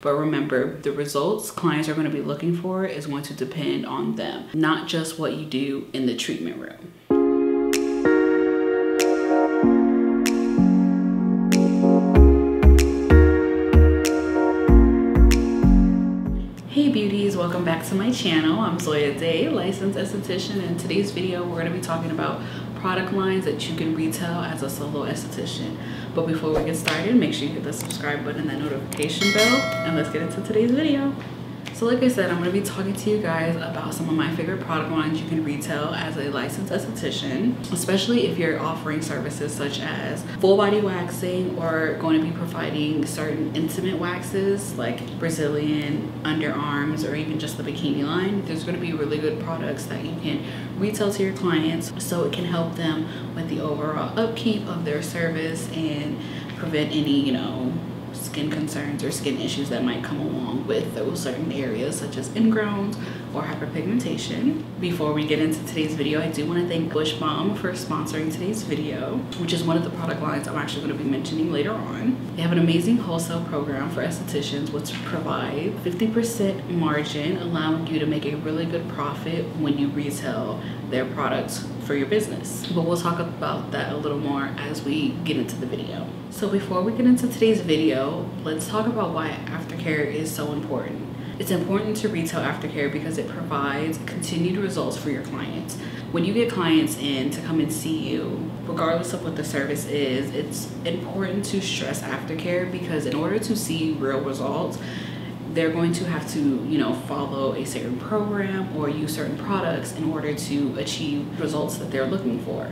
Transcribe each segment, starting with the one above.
But remember, the results clients are going to be looking for is going to depend on them, not just what you do in the treatment room. Hey beauties, welcome back to my channel. I'm Zoya Day, licensed esthetician, and in today's video we're going to be talking about product lines that you can retail as a solo esthetician. But before we get started, make sure you hit the subscribe button and that notification bell, and let's get into today's video. So like I said, I'm going to be talking to you guys about some of my favorite product lines you can retail as a licensed esthetician, especially if you're offering services such as full body waxing or going to be providing certain intimate waxes like Brazilian, underarms, or even just the bikini line. There's going to be really good products that you can retail to your clients so it can help them with the overall upkeep of their service and prevent any, skin concerns or skin issues that might come along with those certain areas such as ingrowns or hyperpigmentation. Before we get into today's video, I do want to thank Bushbalm for sponsoring today's video, which is one of the product lines I'm actually going to be mentioning later on. They have an amazing wholesale program for estheticians which provide 50% margin, allowing you to make a really good profit when you retail their products for your business. But we'll talk about that a little more as we get into the video. So before we get into today's video, let's talk about why Aftercare is so important. It's important to retail Aftercare because it provides continued results for your clients. When you get clients in to come and see you, regardless of what the service is, it's important to stress Aftercare because in order to see real results, they're going to have to, follow a certain program or use certain products in order to achieve results that they're looking for.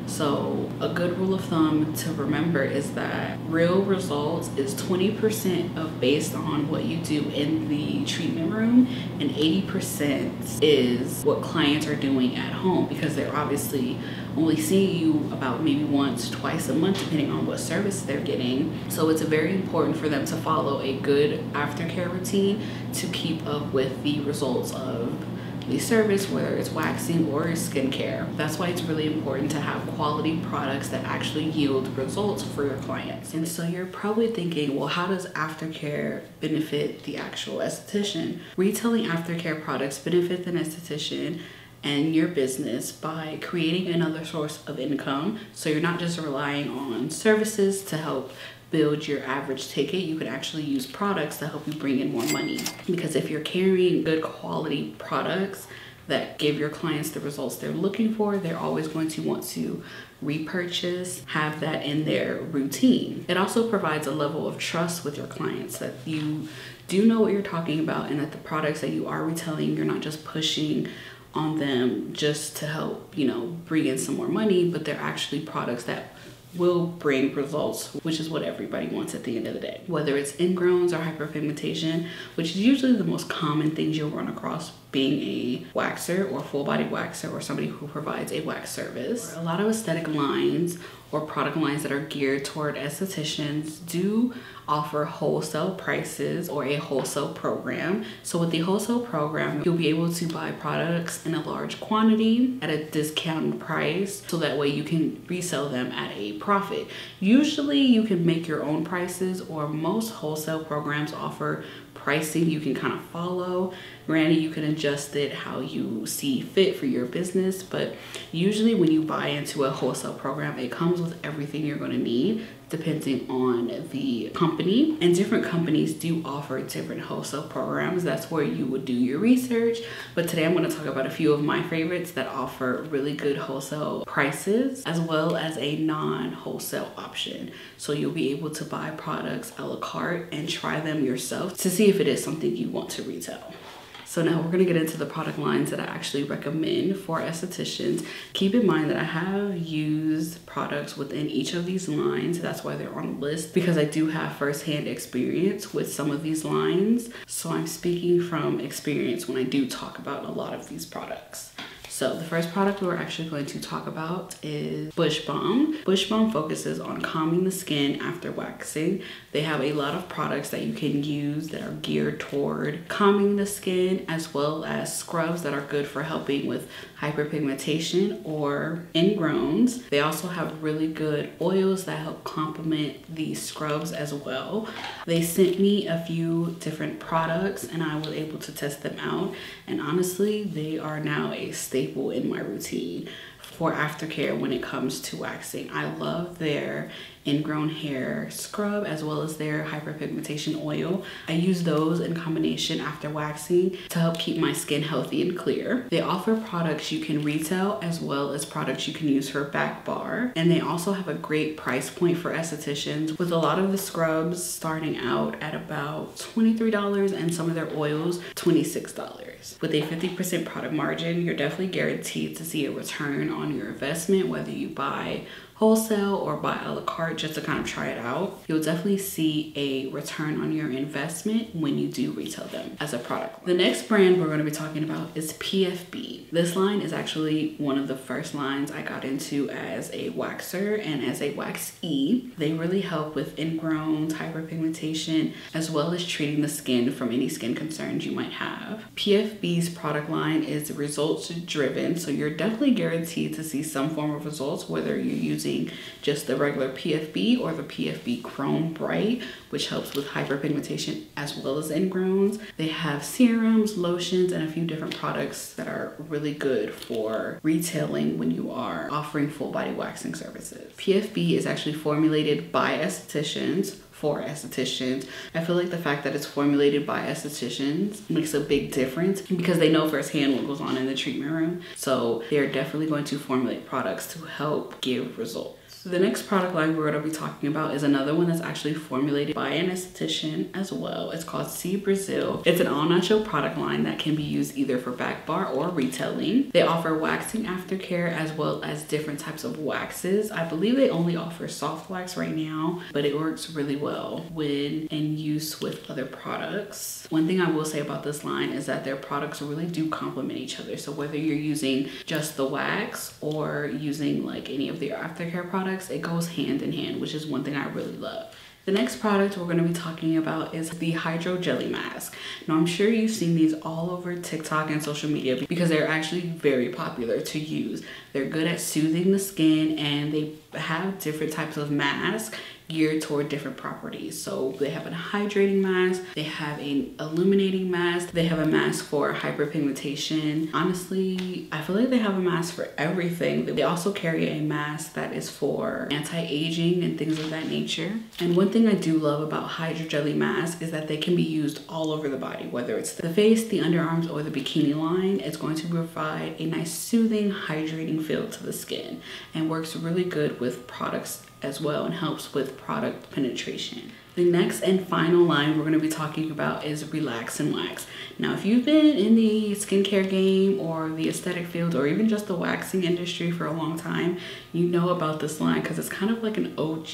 So a good rule of thumb to remember is that real results is 20% of based on what you do in the treatment room, and 80% is what clients are doing at home, because they're obviously only seeing you about maybe once, twice a month, depending on what service they're getting. So it's very important for them to follow a good aftercare routine to keep up with the results of the service, whether it's waxing or skincare. That's why it's really important to have quality products that actually yield results for your clients. And so you're probably thinking, well, how does aftercare benefit the actual esthetician? Retailing aftercare products benefit an esthetician and your business by creating another source of income. So you're not just relying on services to help build your average ticket. You can actually use products to help you bring in more money, because if you're carrying good quality products that give your clients the results they're looking for, they're always going to want to repurchase, have that in their routine. It also provides a level of trust with your clients that you do know what you're talking about, and that the products that you are retailing, you're not just pushing on them just to help, bring in some more money, but they're actually products that will bring results, which is what everybody wants at the end of the day. Whether it's ingrowns or hyperpigmentation, which is usually the most common things you'll run across being a waxer or full body waxer or somebody who provides a wax service. A lot of aesthetic lines or product lines that are geared toward estheticians do offer wholesale prices or a wholesale program. So with the wholesale program, you'll be able to buy products in a large quantity at a discounted price, so that way you can resell them at a profit. Usually you can make your own prices, or most wholesale programs offer pricing you can kind of follow. Granted, you can adjust it how you see fit for your business, but usually when you buy into a wholesale program, it comes with everything you're going to need depending on the company, and different companies do offer different wholesale programs. That's where you would do your research. But today I'm going to talk about a few of my favorites that offer really good wholesale prices, as well as a non-wholesale option. So you'll be able to buy products a la carte and try them yourself to see if it is something you want to retail. So now we're gonna get into the product lines that I actually recommend for estheticians. Keep in mind that I have used products within each of these lines. That's why they're on the list, because I do have firsthand experience with some of these lines. So I'm speaking from experience when I do talk about a lot of these products. So the first product we're actually going to talk about is Bushbalm. Bushbalm focuses on calming the skin after waxing. They have a lot of products that you can use that are geared toward calming the skin, as well as scrubs that are good for helping with hyperpigmentation or ingrowns. They also have really good oils that help complement the scrubs as well. They sent me a few different products and I was able to test them out, and honestly they are now a staple in my routine for aftercare when it comes to waxing. I love their ingrown hair scrub as well as their hyperpigmentation oil. I use those in combination after waxing to help keep my skin healthy and clear. They offer products you can retail as well as products you can use for back bar, and they also have a great price point for estheticians, with a lot of the scrubs starting out at about $23 and some of their oils $26. With a 50% product margin, you're definitely guaranteed to see a return on your investment, whether you buy wholesale or buy a la carte just to kind of try it out. You'll definitely see a return on your investment when you do retail them as a product. The next brand we're going to be talking about is PFB. This line is actually one of the first lines I got into as a waxer and as a waxee. They really help with ingrowns, hyperpigmentation, as well as treating the skin from any skin concerns you might have. PFB's product line is results driven, so you're definitely guaranteed to see some form of results, whether you're using just the regular PFB or the PFB Chrome Bright, which helps with hyperpigmentation as well as ingrowns. They have serums, lotions, and a few different products that are really good for retailing when you are offering full body waxing services. PFB is actually formulated by estheticians for estheticians. I feel like the fact that it's formulated by estheticians makes a big difference because they know firsthand what goes on in the treatment room. So they're definitely going to formulate products to help give results. The next product line we're going to be talking about is another one that's actually formulated by an esthetician as well. It's called C Brazil. It's an all-natural product line that can be used either for back bar or retailing. They offer waxing aftercare as well as different types of waxes. I believe they only offer soft wax right now, but it works really well when in use with other products. One thing I will say about this line is that their products really do complement each other. So whether you're using just the wax or using like any of their aftercare products, it goes hand in hand, which is one thing I really love. The next product we're going to be talking about is the Hydro Jelly Mask. Now, I'm sure you've seen these all over TikTok and social media because they're actually very popular to use. They're good at soothing the skin, and they have different types of masks geared toward different properties. So they have a hydrating mask, they have an illuminating mask, they have a mask for hyperpigmentation. Honestly, I feel like they have a mask for everything. They also carry a mask that is for anti-aging and things of that nature. And one thing I do love about Hydro Jelly Mask is that they can be used all over the body, whether it's the face, the underarms, or the bikini line. It's going to provide a nice soothing, hydrating feel to the skin and works really good with products as well and helps with product penetration. The next and final line we're going to be talking about is Relax and Wax. Now, if you've been in the skincare game or the aesthetic field or even just the waxing industry for a long time, you know about this line because it's kind of like an OG.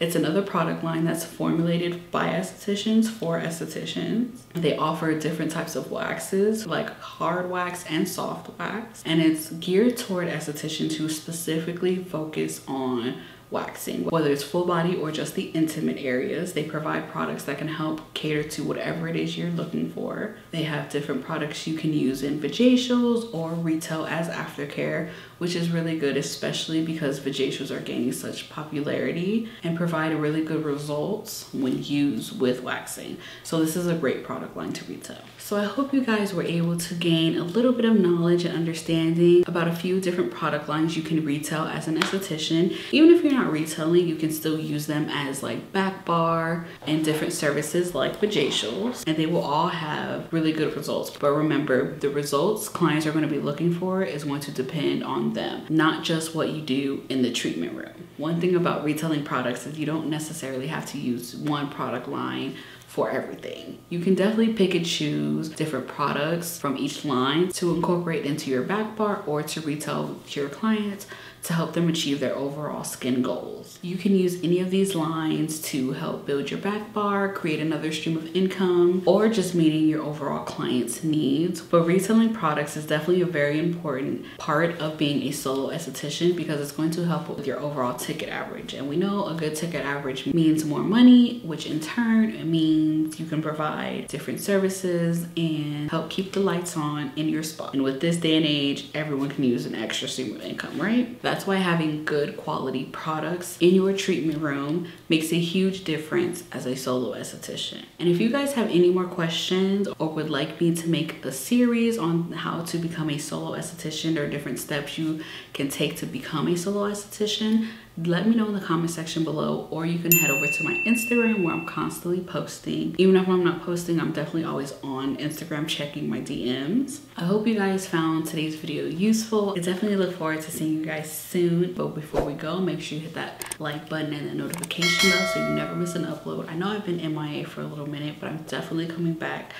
It's another product line that's formulated by estheticians for estheticians. They offer different types of waxes like hard wax and soft wax, and it's geared toward estheticians who specifically focus on waxing, whether it's full body or just the intimate areas. They provide products that can help cater to whatever it is you're looking for. They have different products you can use in vajacials or retail as aftercare, which is really good, especially because vajacials are gaining such popularity and provide really good results when used with waxing. So this is a great product line to retail. So I hope you guys were able to gain a little bit of knowledge and understanding about a few different product lines you can retail as an esthetician. Even if you're not retailing, you can still use them as like back bar and different services like vajacials, and they will all have really good results. But remember, the results clients are going to be looking for is going to depend on them, not just what you do in the treatment room. One thing about retailing products is you don't necessarily have to use one product line for everything. You can definitely pick and choose different products from each line to incorporate into your back bar or to retail to your clients to help them achieve their overall skin goals. You can use any of these lines to help build your back bar, create another stream of income, or just meeting your overall client's needs. But retailing products is definitely a very important part of being a solo esthetician because it's going to help with your overall ticket average. And we know a good ticket average means more money, which in turn means you can provide different services and help keep the lights on in your spa. And with this day and age, everyone can use an extra stream of income, right? That's why having good quality products in your treatment room makes a huge difference as a solo esthetician. And if you guys have any more questions or would like me to make a series on how to become a solo esthetician or different steps you can take to become a solo esthetician, let me know in the comment section below, or you can head over to my Instagram where I'm constantly posting. Even if I'm not posting, I'm definitely always on Instagram checking my DMs. I hope you guys found today's video useful. I definitely look forward to seeing you guys soon. But before we go, make sure you hit that like button and the notification bell so you never miss an upload. I know I've been MIA for a little minute, but I'm definitely coming back.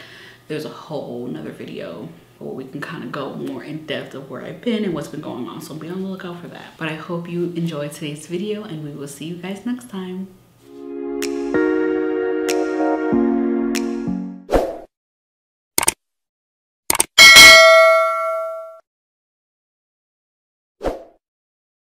There's a whole nother video where we can kind of go more in depth of where I've been and what's been going on. So be on the lookout for that. But I hope you enjoyed today's video and we will see you guys next time.